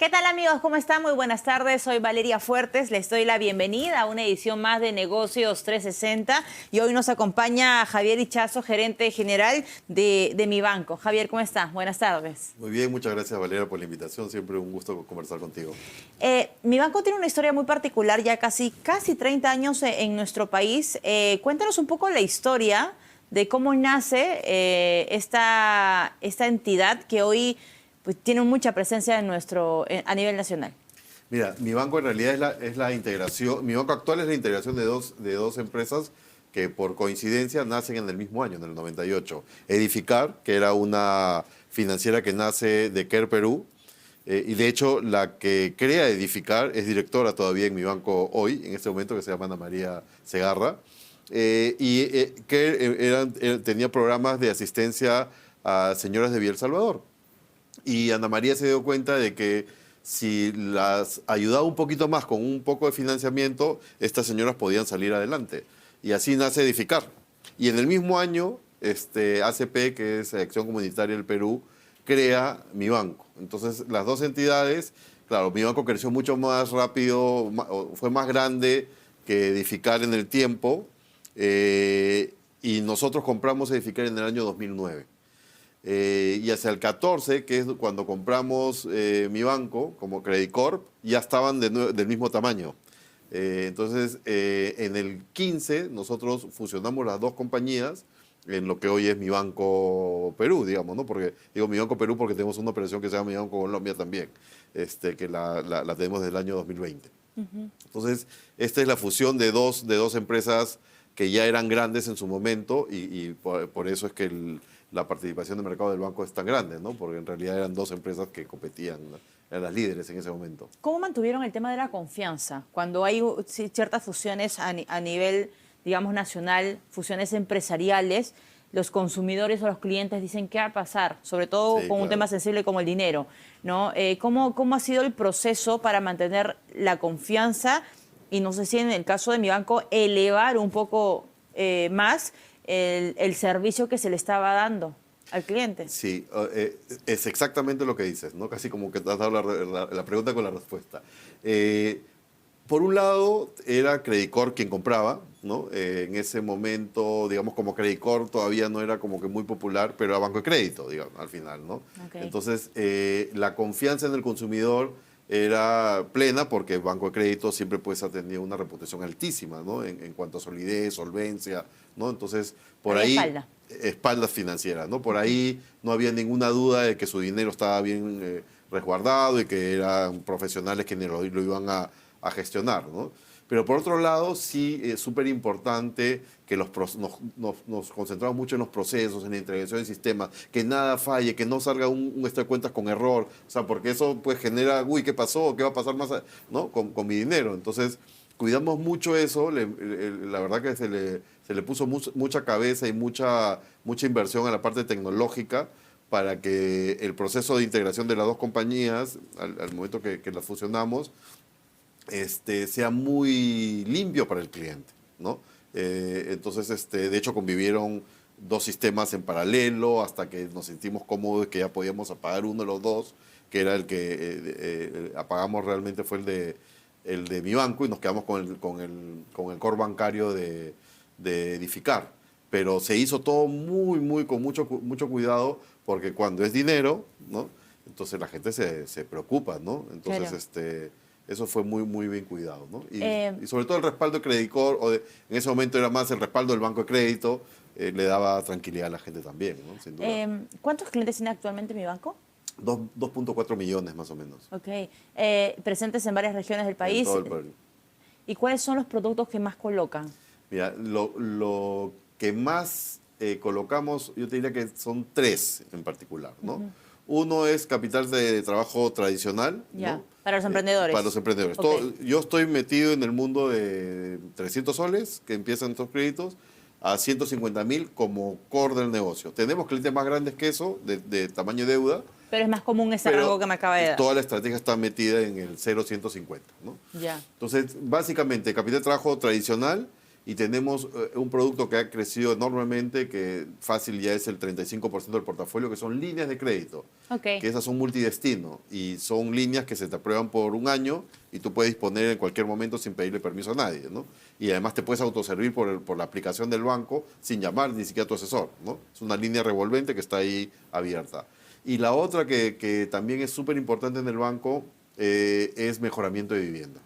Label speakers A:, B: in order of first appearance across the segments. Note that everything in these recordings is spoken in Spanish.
A: ¿Qué tal, amigos? ¿Cómo están? Muy buenas tardes. Soy Valeria Fuertes. Les doy la bienvenida a una edición más de Negocios 360. Y hoy nos acompaña Javier Ichazo, gerente general de Mibanco. Javier, ¿cómo estás? Buenas tardes.
B: Muy bien, muchas gracias, Valeria, por la invitación. Siempre un gusto conversar contigo.
A: Mibanco tiene una historia muy particular, ya casi 30 años en nuestro país. Cuéntanos un poco la historia de cómo nace esta entidad que hoy pues tiene mucha presencia a nivel nacional.
B: Mira, Mibanco en realidad es la integración, Mibanco actual es la integración de dos empresas que por coincidencia nacen en el mismo año, en el 98. Edificar, que era una financiera que nace de Care Perú, y de hecho la que crea Edificar es directora todavía en Mibanco hoy, en este momento, que se llama Ana María Segarra, que tenía programas de asistencia a señoras de Villa El Salvador. Y Ana María se dio cuenta de que si las ayudaba un poquito más con un poco de financiamiento, estas señoras podían salir adelante. Y así nace Edificar. Y en el mismo año, ACP, que es Acción Comunitaria del Perú, crea Mibanco. Entonces, las dos entidades, claro, Mibanco creció mucho más rápido, fue más grande que Edificar en el tiempo, y nosotros compramos Edificar en el año 2009. Y hacia el 14, que es cuando compramos Mibanco como Credit Corp, ya estaban del mismo tamaño. Entonces, en el 15 nosotros fusionamos las dos compañías en lo que hoy es Mibanco Perú, digamos, ¿no? Porque digo Mibanco Perú porque tenemos una operación que se llama Mibanco Colombia también, que la tenemos desde el año 2020. Entonces, esta es la fusión de dos empresas que ya eran grandes en su momento y por eso es que la participación de mercado del banco es tan grande, ¿no? Porque en realidad eran dos empresas que competían, ¿no? Eran las líderes en ese momento.
A: ¿Cómo mantuvieron el tema de la confianza cuando hay ciertas fusiones a nivel, digamos, nacional, fusiones empresariales? Los consumidores o los clientes dicen qué va a pasar, sobre todo con un tema sensible como el dinero, ¿no? ¿Cómo ha sido el proceso para mantener la confianza y no sé si en el caso de Mibanco elevar un poco más el servicio que se le estaba dando al cliente?
B: Sí, es exactamente lo que dices, ¿no? Casi como que te has dado la pregunta con la respuesta. Por un lado, era Credit Corp quien compraba, ¿no? En ese momento, digamos, como Credit Corp todavía no era como que muy popular, pero era banco de crédito, digamos, al final, ¿no?
A: Okay.
B: Entonces, la confianza en el consumidor era plena porque Banco de Crédito siempre pues ha tenido una reputación altísima, ¿no? En cuanto a solidez, solvencia, ¿no? Entonces, por ahí... Espaldas financieras, ¿no? Por ahí no había ninguna duda de que su dinero estaba bien resguardado y que eran profesionales quienes lo iban a gestionar, ¿no? Pero por otro lado, sí es súper importante que nos concentramos mucho en los procesos, en la integración de sistemas, que nada falle, que no salga un estado de cuentas con error, o sea, porque eso pues genera, uy, ¿qué pasó? ¿Qué va a pasar más, ¿no? con mi dinero? Entonces, cuidamos mucho eso, la verdad que se le puso mucha cabeza y mucha inversión a la parte tecnológica para que el proceso de integración de las dos compañías, al momento que las fusionamos, sea muy limpio para el cliente, ¿no? Entonces, de hecho, convivieron dos sistemas en paralelo hasta que nos sentimos cómodos que ya podíamos apagar uno de los dos, que era el que apagamos realmente fue el de Mibanco y nos quedamos con el core bancario de Edificar. Pero se hizo todo con mucho cuidado porque cuando es dinero, ¿no? Entonces la gente se preocupa, ¿no? Entonces, claro. Eso fue muy bien cuidado, ¿no? Y sobre todo el respaldo de Credit Corp, en ese momento era más el respaldo del banco de crédito, le daba tranquilidad a la gente también, ¿no? Sin duda.
A: ¿Cuántos clientes tiene actualmente Mibanco?
B: 2.4 millones más o menos.
A: Ok. Presentes en varias regiones del país.
B: En todo el Perú.
A: ¿Y cuáles son los productos que más colocan?
B: Mira, lo que más colocamos, yo te diría que son tres en particular, ¿no? Uno es capital de trabajo tradicional, ¿no?
A: Para los emprendedores.
B: Para los emprendedores.
A: Okay.
B: Yo estoy metido en el mundo de 300 soles, que empiezan estos créditos, a 150.000 como core del negocio. Tenemos clientes más grandes que eso, de tamaño de deuda.
A: Pero es más común ese rango que me acaba de dar.
B: Toda la estrategia está metida en el 0-150, ¿no?
A: Ya.
B: Entonces, básicamente, capital de trabajo tradicional y tenemos un producto que ha crecido enormemente, que fácil ya es el 35% del portafolio, que son líneas de crédito,
A: Okay.
B: que esas son multidestino y son líneas que se te aprueban por un año y tú puedes disponer en cualquier momento sin pedirle permiso a nadie, ¿no? Y además te puedes autoservir por la aplicación del banco sin llamar ni siquiera a tu asesor, ¿no? Es una línea revolvente que está ahí abierta. Y la otra que también es súper importante en el banco es mejoramiento de vivienda.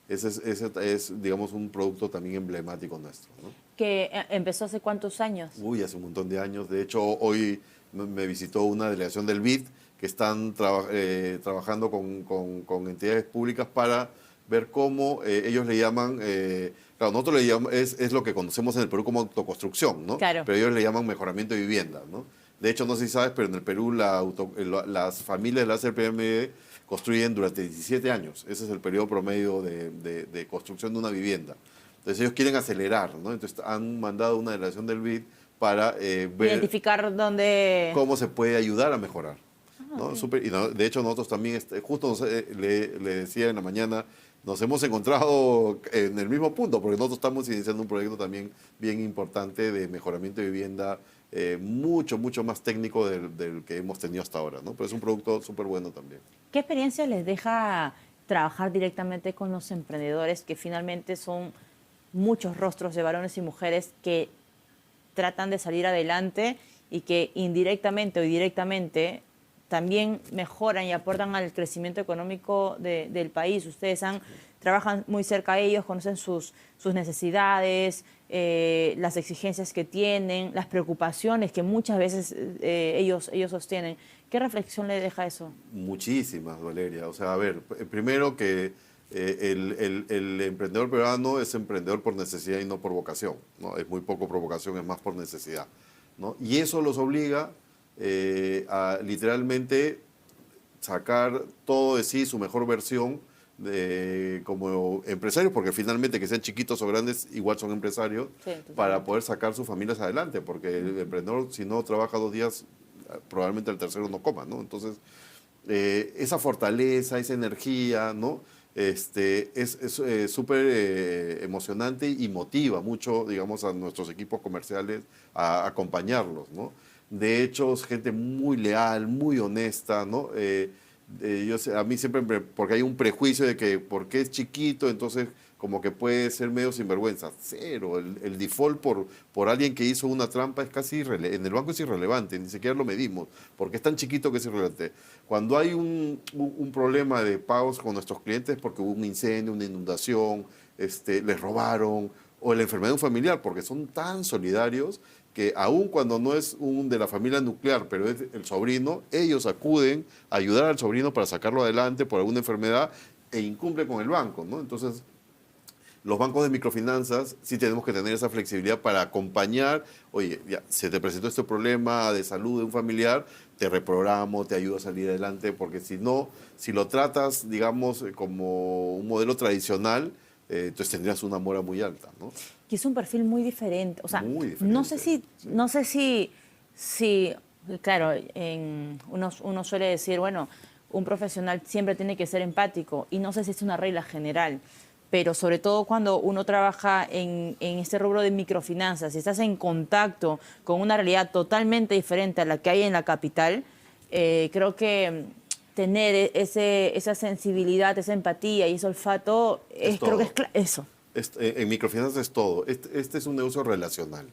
B: Ese es, digamos, un producto también emblemático nuestro, ¿no?
A: Que empezó hace cuántos años.
B: Uy, hace un montón de años. De hecho, hoy me visitó una delegación del BID que están trabajando con entidades públicas para ver cómo ellos le llaman, claro, nosotros le llamamos, es lo que conocemos en el Perú como autoconstrucción, ¿no?
A: Claro.
B: Pero ellos le llaman mejoramiento de vivienda, ¿no? De hecho, no sé si sabes, pero en el Perú las familias de la CPME construyen durante 17 años. Ese es el periodo promedio de construcción de una vivienda. Entonces ellos quieren acelerar, ¿no? Entonces han mandado una delegación del BID para ver
A: Identificar dónde...
B: cómo se puede ayudar a mejorar, ¿no?
A: Ok.
B: Y de hecho nosotros también, justo le decía en la mañana, nos hemos encontrado en el mismo punto, porque nosotros estamos iniciando un proyecto también bien importante de mejoramiento de vivienda, mucho más técnico del que hemos tenido hasta ahora, ¿no? Pero es un producto súper bueno también.
A: ¿Qué experiencia les deja trabajar directamente con los emprendedores, que finalmente son muchos rostros de varones y mujeres que tratan de salir adelante y que indirectamente o directamente también mejoran y aportan al crecimiento económico del país? Ustedes trabajan muy cerca de ellos, conocen sus necesidades, las exigencias que tienen, las preocupaciones que muchas veces ellos sostienen. ¿Qué reflexión le deja eso?
B: Muchísimas, Valeria. O sea, a ver, primero que el emprendedor peruano es emprendedor por necesidad y no por vocación, ¿no? Es muy poco por vocación, es más por necesidad, ¿no? Y eso los obliga a literalmente sacar todo de sí, su mejor versión como empresarios, porque finalmente que sean chiquitos o grandes, igual son empresarios,
A: Sí,
B: para poder sacar sus familias adelante, porque el emprendedor, si no trabaja 2 días, probablemente el tercero no coma, ¿no? Entonces, esa fortaleza, esa energía, ¿no? Es súper emocionante y motiva mucho, digamos, a nuestros equipos comerciales a acompañarlos, ¿no? De hecho, es gente muy leal, muy honesta, ¿no? A mí siempre, porque hay un prejuicio de que porque es chiquito, entonces como que puede ser medio sinvergüenza. Cero, el default por alguien que hizo una trampa es casi en el banco es irrelevante, ni siquiera lo medimos, porque es tan chiquito que es irrelevante. Cuando hay un problema de pagos con nuestros clientes porque hubo un incendio, una inundación, les robaron, o la enfermedad de un familiar, porque son tan solidarios que aun cuando no es un de la familia nuclear, pero es el sobrino, ellos acuden a ayudar al sobrino para sacarlo adelante por alguna enfermedad e incumple con el banco, ¿no? Entonces, los bancos de microfinanzas sí tenemos que tener esa flexibilidad para acompañar. Oye, ya se te presentó este problema de salud de un familiar, te reprogramo, te ayudo a salir adelante, porque si no, si lo tratas, digamos, como un modelo tradicional, entonces tendrías una mora muy alta, ¿no?
A: Que es un perfil muy diferente. O sea,
B: Muy diferente,
A: no sé si,
B: sí.
A: no sé si claro, uno suele decir, bueno, un profesional siempre tiene que ser empático, y no sé si es una regla general, pero sobre todo cuando uno trabaja en este rubro de microfinanzas y estás en contacto con una realidad totalmente diferente a la que hay en la capital, creo que tener esa sensibilidad, esa empatía y ese olfato, creo que es eso.
B: En microfinanzas es todo. Este es un negocio relacional.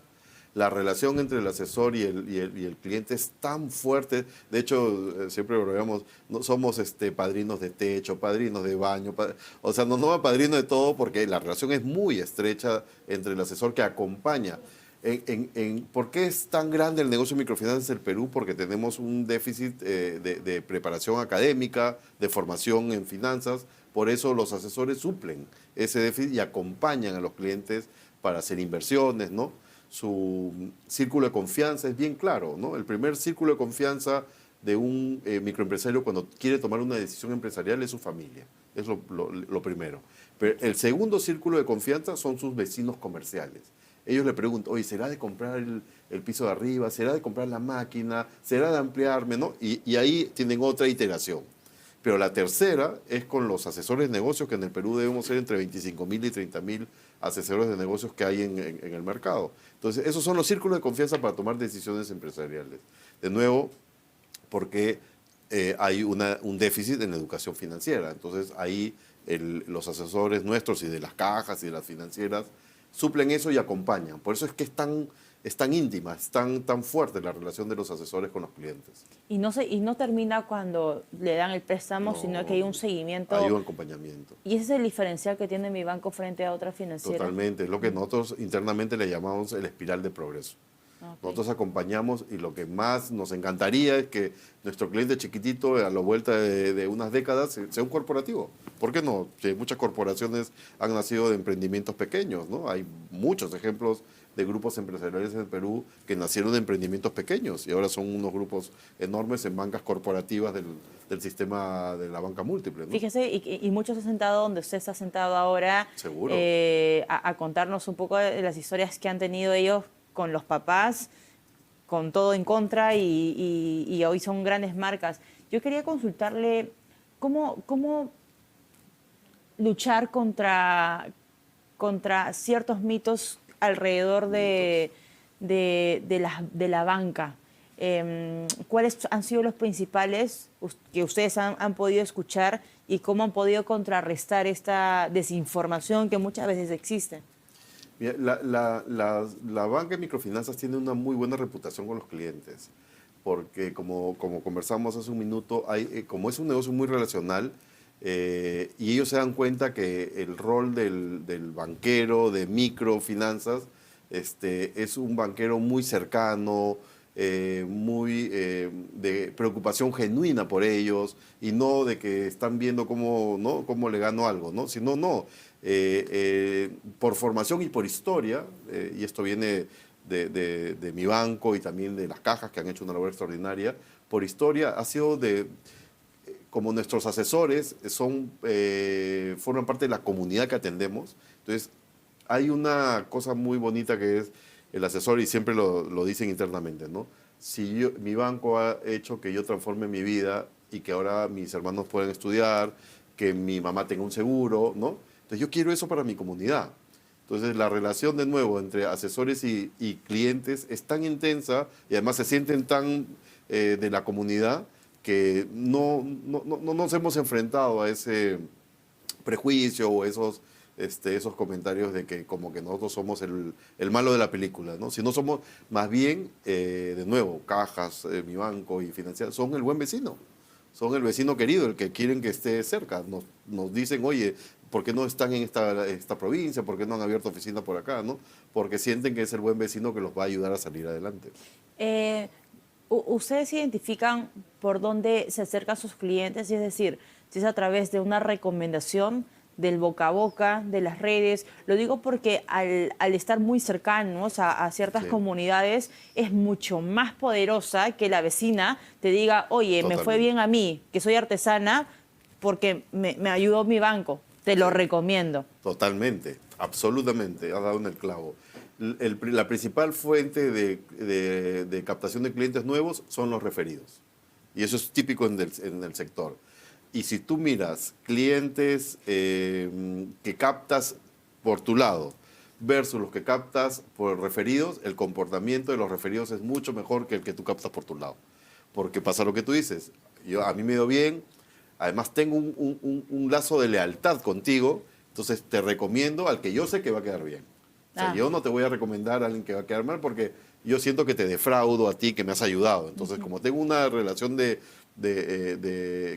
B: La relación entre el asesor y el cliente es tan fuerte. De hecho, siempre bromeamos, no somos padrinos de techo, padrinos de baño. O sea, nos llaman padrinos de todo porque la relación es muy estrecha entre el asesor que acompaña. ¿Por qué es tan grande el negocio de microfinanzas en el Perú? Porque tenemos un déficit de preparación académica, de formación en finanzas. Por eso los asesores suplen ese déficit y acompañan a los clientes para hacer inversiones, ¿no? Su círculo de confianza es bien claro, ¿no? El primer círculo de confianza de un microempresario cuando quiere tomar una decisión empresarial es su familia. Es lo primero. Pero el segundo círculo de confianza son sus vecinos comerciales. Ellos le preguntan, oye, ¿será de comprar el piso de arriba? ¿Será de comprar la máquina? ¿Será de ampliarme? ¿No? Y ahí tienen otra iteración. Pero la tercera es con los asesores de negocios, que en el Perú debemos ser entre 25.000 y 30.000 asesores de negocios que hay en el mercado. Entonces, esos son los círculos de confianza para tomar decisiones empresariales. De nuevo, porque hay un déficit en la educación financiera. Entonces, ahí los asesores nuestros y de las cajas y de las financieras suplen eso y acompañan. Por eso es que es tan íntima, es tan fuerte la relación de los asesores con los clientes.
A: Y no termina cuando le dan el préstamo, sino que hay un seguimiento.
B: Hay un acompañamiento.
A: Y ese es el diferencial que tiene mi banco frente a otras financieras.
B: Totalmente, es lo que nosotros internamente le llamamos el espiral de progreso. Okay. Nosotros acompañamos y lo que más nos encantaría es que nuestro cliente chiquitito a la vuelta de unas décadas sea un corporativo. ¿Por qué no? Que muchas corporaciones han nacido de emprendimientos pequeños, ¿no? Hay muchos ejemplos de grupos empresariales en el Perú que nacieron de emprendimientos pequeños y ahora son unos grupos enormes en bancas corporativas del sistema de la banca múltiple, ¿no?
A: Fíjese, y muchos se han sentado donde usted está sentado ahora.
B: Seguro.
A: A contarnos un poco de las historias que han tenido ellos con los papás, con todo en contra y hoy son grandes marcas. Yo quería consultarle cómo luchar contra ciertos mitos alrededor de la banca. ¿Cuáles han sido los principales que ustedes han podido escuchar y cómo han podido contrarrestar esta desinformación que muchas veces existe?
B: Mira, la banca de microfinanzas tiene una muy buena reputación con los clientes, porque como conversamos hace un minuto, como es un negocio muy relacional, y ellos se dan cuenta que el rol del banquero de microfinanzas es un banquero muy cercano, muy de preocupación genuina por ellos y no de que están viendo cómo le gano algo, ¿no? Sino por formación y por historia, y esto viene de mi banco y también de las cajas que han hecho una labor extraordinaria, por historia ha sido como nuestros asesores forman parte de la comunidad que atendemos. Entonces, hay una cosa muy bonita que es el asesor, y siempre lo dicen internamente, ¿no? Si mi banco ha hecho que yo transforme mi vida y que ahora mis hermanos puedan estudiar, que mi mamá tenga un seguro, ¿no? Entonces, yo quiero eso para mi comunidad. Entonces, la relación, de nuevo, entre asesores y clientes es tan intensa y además se sienten tan de la comunidad que no nos hemos enfrentado a ese prejuicio o esos comentarios de que como que nosotros somos el malo de la película, ¿no? Si no somos, más bien, de nuevo, cajas, mi banco y financiera, son el buen vecino. Son el vecino querido, el que quieren que esté cerca. Nos dicen, oye, ¿por qué no están en esta provincia? ¿Por qué no han abierto oficina por acá? ¿No? Porque sienten que es el buen vecino que los va a ayudar a salir adelante.
A: ¿Ustedes identifican por dónde se acercan sus clientes? Es decir, si es a través de una recomendación, del boca a boca, de las redes. Lo digo porque al estar muy cercanos a ciertas comunidades, es mucho más poderosa que la vecina te diga, oye, me fue bien a mí, que soy artesana, porque me ayudó mi banco. Te lo recomiendo.
B: Totalmente, absolutamente, has dado en el clavo. La principal fuente de captación de clientes nuevos son los referidos. Y eso es típico en el sector. Y si tú miras clientes que captas por tu lado versus los que captas por referidos, el comportamiento de los referidos es mucho mejor que el que tú captas por tu lado. Porque pasa lo que tú dices. A mí me dio bien, además tengo un lazo de lealtad contigo, entonces te recomiendo al que yo sé que va a quedar bien. O sea, yo no te voy a recomendar a alguien que va a quedar mal porque yo siento que te defraudo a ti, que me has ayudado. Entonces, como tengo una relación de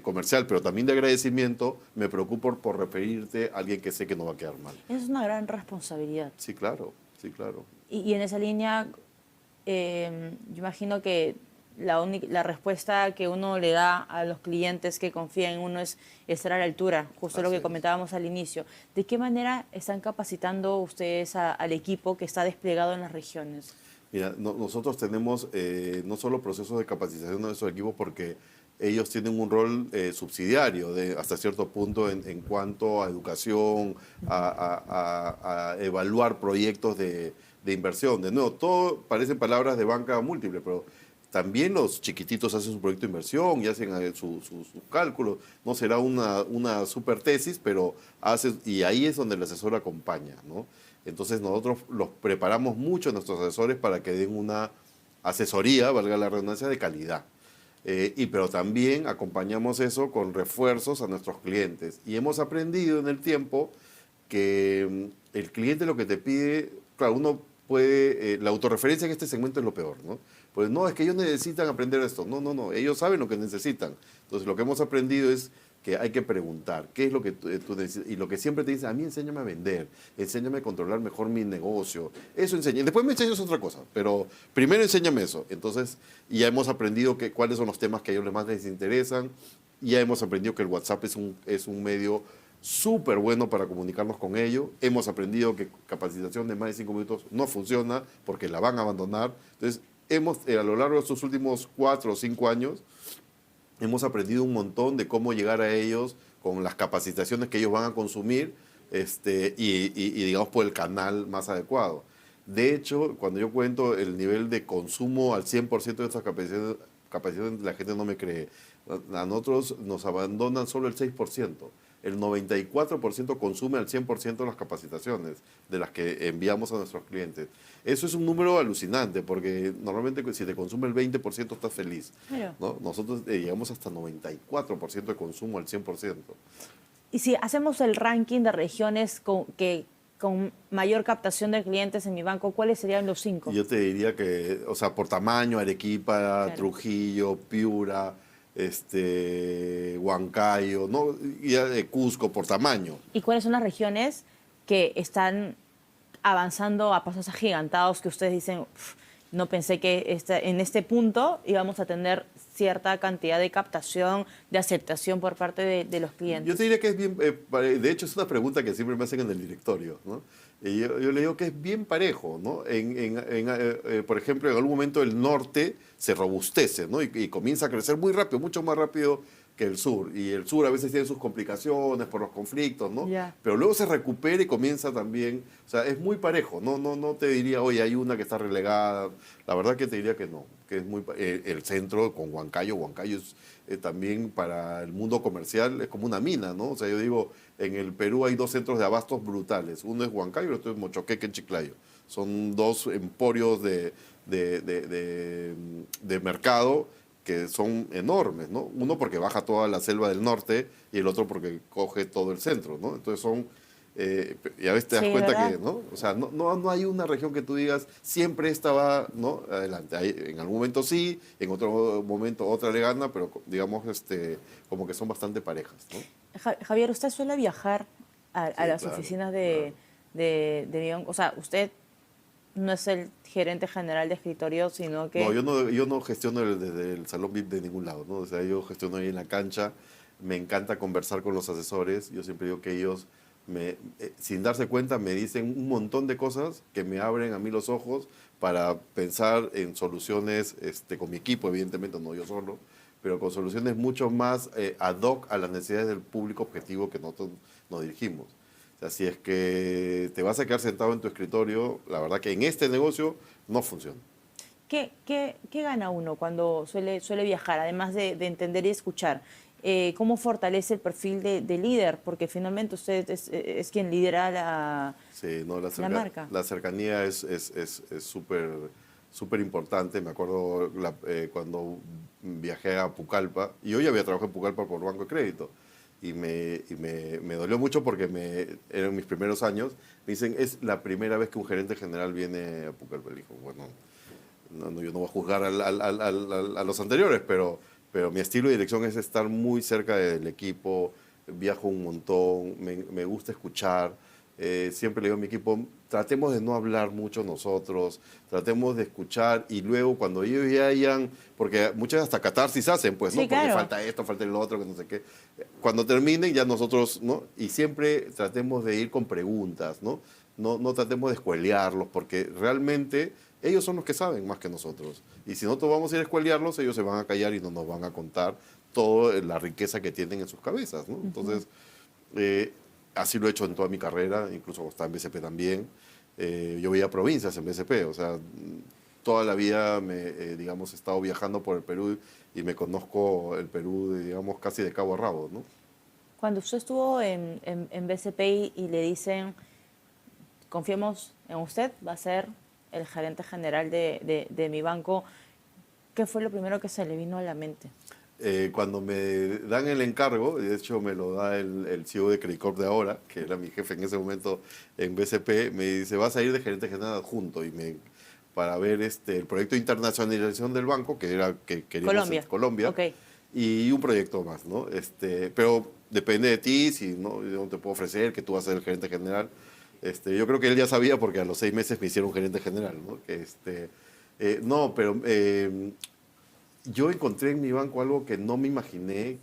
B: comercial, pero también de agradecimiento, me preocupo por referirte a alguien que sé que no va a quedar mal.
A: Es una gran responsabilidad.
B: Sí, claro, sí, claro.
A: Y en esa línea, yo imagino que la respuesta que uno le da a los clientes que confían en uno es estar a la altura, justo lo que comentábamos al inicio. ¿De qué manera están capacitando ustedes al equipo que está desplegado en las regiones?
B: Mira, nosotros tenemos no solo procesos de capacitación de nuestros equipos porque ellos tienen un rol subsidiario hasta cierto punto en cuanto a educación, a evaluar proyectos de inversión. De nuevo, todo parecen palabras de banca múltiple, pero también los chiquititos hacen su proyecto de inversión y hacen sus cálculos. No será una super tesis, pero y ahí es donde el asesor acompaña, ¿no? Entonces nosotros los preparamos mucho a nuestros asesores para que den una asesoría, valga la redundancia, de calidad. Pero también acompañamos eso con refuerzos a nuestros clientes. Y hemos aprendido en el tiempo que el cliente lo que te pide, claro, uno puede, la autorreferencia en este segmento es lo peor, ¿no? Pues no, es que ellos necesitan aprender esto. No, no, no, ellos saben lo que necesitan. Entonces lo que hemos aprendido es que hay que preguntar qué es lo que tú necesitas. Y lo que siempre te dicen, a mí enséñame a vender, enséñame a controlar mejor mi negocio. Eso enseña. Después me enseñas otra cosa, pero primero enséñame eso. Entonces ya hemos aprendido cuáles son los temas que a ellos más les interesan. Ya hemos aprendido que el WhatsApp es un medio súper bueno para comunicarnos con ellos. Hemos aprendido que capacitación de más de 5 minutos no funciona porque la van a abandonar. Entonces, a lo largo de estos últimos 4 o 5 años, hemos aprendido un montón de cómo llegar a ellos con las capacitaciones que ellos van a consumir digamos, por el canal más adecuado. De hecho, cuando yo cuento el nivel de consumo al 100% de estas capacitaciones, la gente no me cree. A nosotros nos abandonan solo el 6%. El 94% consume al 100% de las capacitaciones de las que enviamos a nuestros clientes. Eso es un número alucinante, porque normalmente si te consume el 20% estás feliz, ¿no? Nosotros llegamos hasta 94% de consumo al 100%.
A: Y si hacemos el ranking de regiones con mayor captación de clientes en mi banco, ¿cuáles serían los 5?
B: Yo te diría que, o sea, por tamaño, Arequipa, claro, Trujillo, Piura, Huancayo, ¿no? Y Cusco por tamaño.
A: ¿Y cuáles son las regiones que están avanzando a pasos agigantados que ustedes dicen, no pensé que en este punto íbamos a tener cierta cantidad de captación, de aceptación por parte de los clientes?
B: Yo te diría que es bien, de hecho es una pregunta que siempre me hacen en el directorio, ¿no? Y yo le digo que es bien parejo, ¿no? Por ejemplo, en algún momento el norte se robustece, ¿no? Y comienza a crecer muy rápido, mucho más rápido que el sur. Y el sur a veces tiene sus complicaciones por los conflictos, ¿no?
A: Yeah.
B: Pero luego se recupera y comienza también, o sea, es muy parejo. No te diría, oye, hay una que está relegada. La verdad que te diría que no, que es muy el centro con Huancayo. Huancayo es también para el mundo comercial es como una mina, ¿no? O sea, yo digo, en el Perú hay 2 centros de abastos brutales. Uno es Huancayo y el otro es Mochoqueque en Chiclayo. Son 2 emporios de mercado que son enormes, ¿no? Uno porque baja toda la selva del norte y el otro porque coge todo el centro, ¿no? Entonces son, ya ves, te das cuenta, ¿verdad?, que, ¿no? O sea, no hay una región que tú digas, siempre esta va, ¿no?, adelante. En algún momento sí, en otro momento otra le gana, pero digamos, como que son bastante parejas, ¿no?
A: Javier, ¿usted suele viajar a las
B: claro,
A: oficinas
B: claro.
A: de o sea, usted no es el gerente general de escritorio, sino que...
B: No, yo no gestiono desde el salón VIP de ningún lado, ¿no? O sea, yo gestiono ahí en la cancha. Me encanta conversar con los asesores. Yo siempre digo que ellos, sin darse cuenta, me dicen un montón de cosas que me abren a mí los ojos para pensar en soluciones con mi equipo, evidentemente, no yo solo, pero con soluciones mucho más ad hoc a las necesidades del público objetivo que nosotros nos dirigimos. O sea, si es que te vas a quedar sentado en tu escritorio, la verdad que en este negocio no funciona.
A: ¿Qué gana uno cuando suele viajar, además de entender y escuchar? ¿Cómo fortalece el perfil de líder? Porque finalmente usted es quien lidera la marca.
B: La cercanía es súper importante. Me acuerdo cuando viajé a Pucallpa, y yo ya había trabajado en Pucallpa por Banco de Crédito, y me dolió mucho porque eran mis primeros años. Me dicen, es la primera vez que un gerente general viene a Pucallpa. Le digo, bueno, yo no voy a juzgar a los anteriores, pero mi estilo de dirección es estar muy cerca del equipo, viajo un montón, me gusta escuchar. Siempre le digo a mi equipo, tratemos de no hablar mucho nosotros, tratemos de escuchar y luego cuando ellos ya hayan, porque muchas hasta catarsis hacen, pues, ¿no?
A: Sí,
B: porque
A: claro,
B: falta esto, falta el otro, que no sé qué. Cuando terminen ya nosotros, ¿no? Y siempre tratemos de ir con preguntas, ¿no? No tratemos de escuelearlos, porque realmente ellos son los que saben más que nosotros. Y si nosotros vamos a ir a escuelearlos, ellos se van a callar y no nos van a contar toda la riqueza que tienen en sus cabezas, ¿no? Entonces, así lo he hecho en toda mi carrera, incluso cuando estaba en BCP también. Yo veía provincias en BCP, o sea, toda la vida digamos, he estado viajando por el Perú y me conozco el Perú, digamos, casi de cabo a rabo, ¿no?
A: Cuando usted estuvo en BCP y le dicen, confiemos en usted, va a ser el gerente general de mi banco. ¿Qué fue lo primero que se le vino a la mente?
B: Cuando me dan el encargo, de hecho me lo da el CEO de Credit Corp de ahora, que era mi jefe en ese momento en BCP, me dice, vas a ir de gerente general adjunto para ver el proyecto de internacionalización del banco, que era que queríamos en Colombia,
A: Okay.
B: Y un proyecto más, ¿no? Pero depende de ti, si no, yo no te puedo ofrecer que tú vas a ser el gerente general. Yo creo que él ya sabía porque a los 6 meses me hicieron gerente general, ¿no? No, pero yo encontré en mi banco algo que no me imaginé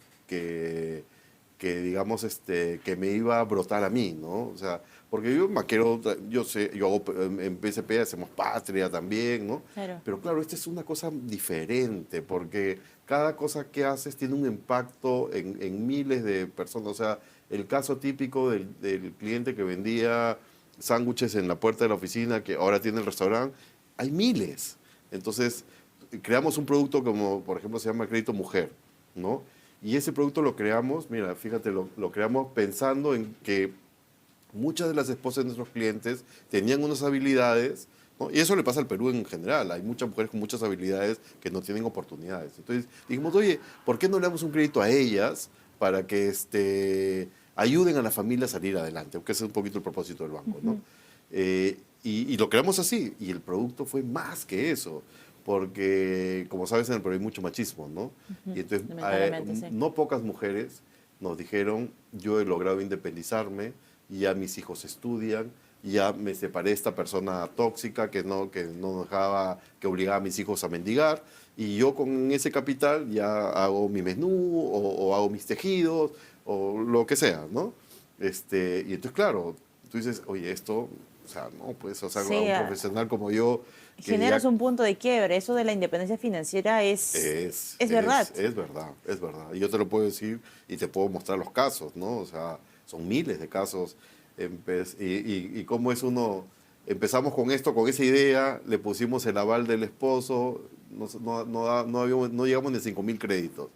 B: digamos, que me iba a brotar a mí, ¿no? O sea, porque yo maquero, yo sé, yo hago, en BCP hacemos patria también, ¿no?
A: Claro.
B: Pero claro, esta es una cosa diferente, porque cada cosa que haces tiene un impacto en miles de personas. O sea, el caso típico del cliente que vendía sándwiches en la puerta de la oficina, que ahora tiene el restaurante, hay miles. Entonces, creamos un producto como, por ejemplo, se llama Crédito Mujer, ¿no? Y ese producto lo creamos, mira, fíjate, lo creamos pensando en que muchas de las esposas de nuestros clientes tenían unas habilidades, ¿no? Y eso le pasa al Perú en general. Hay muchas mujeres con muchas habilidades que no tienen oportunidades. Entonces dijimos, oye, ¿por qué no le damos un crédito a ellas para que ayuden a la familia a salir adelante? Porque ese es un poquito el propósito del banco, ¿no? Y lo creamos así. Y el producto fue más que eso. Porque, como sabes, en el Perú hay mucho machismo, ¿no? Y entonces,
A: sí.
B: no pocas mujeres nos dijeron, yo he logrado independizarme, ya mis hijos estudian, ya me separé de esta persona tóxica que no dejaba, que obligaba a mis hijos a mendigar, y yo con ese capital ya hago mi menú, o hago mis tejidos, o lo que sea, ¿no? Y entonces, claro, tú dices, oye, esto, o sea, no, pues, o sea,
A: Sí,
B: un profesional como yo...
A: Generas un punto de quiebre. Eso de la independencia financiera es verdad.
B: Es verdad, es verdad. Y yo te lo puedo decir y te puedo mostrar los casos, ¿no? O sea, son miles de casos. Y cómo es uno... Empezamos con esto, con esa idea, le pusimos el aval del esposo, no llegamos ni a 5.000 créditos.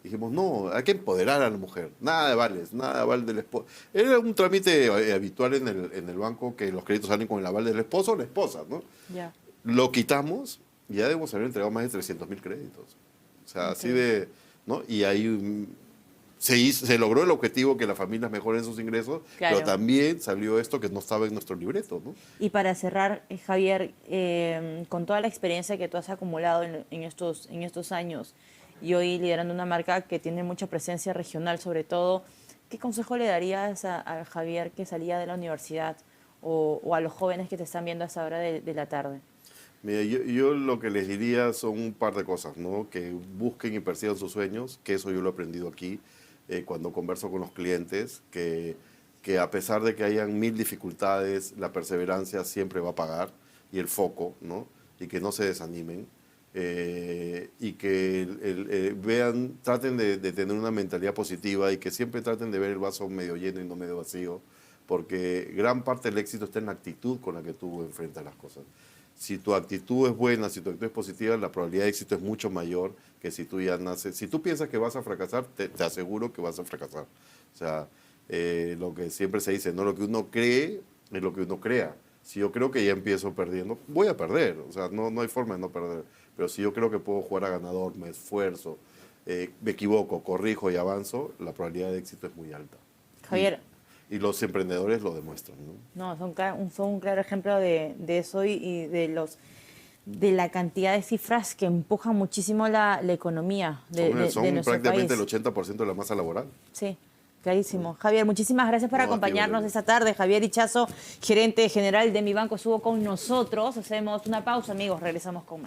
B: Dijimos, no, hay que empoderar a la mujer. Nada de vales, nada de aval del esposo. Era un trámite habitual en el banco que los créditos salen con el aval del esposo o la esposa, ¿no?
A: Ya.
B: Lo quitamos y ya debemos haber entregado más de 300.000 créditos. O sea, así de... ¿no? Y ahí se logró el objetivo que las familias mejoren sus ingresos,
A: Claro.
B: pero también salió esto que no estaba en nuestro libreto, ¿no?
A: Y para cerrar, Javier, con toda la experiencia que tú has acumulado en estos años y hoy liderando una marca que tiene mucha presencia regional sobre todo, ¿qué consejo le darías a Javier que salía de la universidad o a los jóvenes que te están viendo a esa hora de la tarde?
B: Mira, yo lo que les diría son un par de cosas, ¿no? Que busquen y persigan sus sueños, que eso yo lo he aprendido aquí cuando converso con los clientes, que a pesar de que hayan 1000 dificultades, la perseverancia siempre va a pagar y el foco, ¿no? Y que no se desanimen y que traten de tener una mentalidad positiva y que siempre traten de ver el vaso medio lleno y no medio vacío, porque gran parte del éxito está en la actitud con la que tú enfrentas las cosas. Si tu actitud es buena, si tu actitud es positiva, la probabilidad de éxito es mucho mayor que si tú ya naces. Si tú piensas que vas a fracasar, te aseguro que vas a fracasar. O sea, lo que siempre se dice, no lo que uno cree es lo que uno crea. Si yo creo que ya empiezo perdiendo, voy a perder. O sea, no hay forma de no perder. Pero si yo creo que puedo jugar a ganador, me esfuerzo, me equivoco, corrijo y avanzo, la probabilidad de éxito es muy alta.
A: Javier.
B: Y los emprendedores lo demuestran, ¿no?
A: No, son un claro ejemplo de eso y de la cantidad de cifras que empujan muchísimo la economía de nuestro
B: prácticamente
A: país.
B: el 80% de la masa laboral.
A: Sí, clarísimo. Javier, muchísimas gracias por acompañarnos esta tarde. Javier Ichazo, gerente general de Mi Banco, estuvo con nosotros. Hacemos una pausa, amigos. Regresamos con más.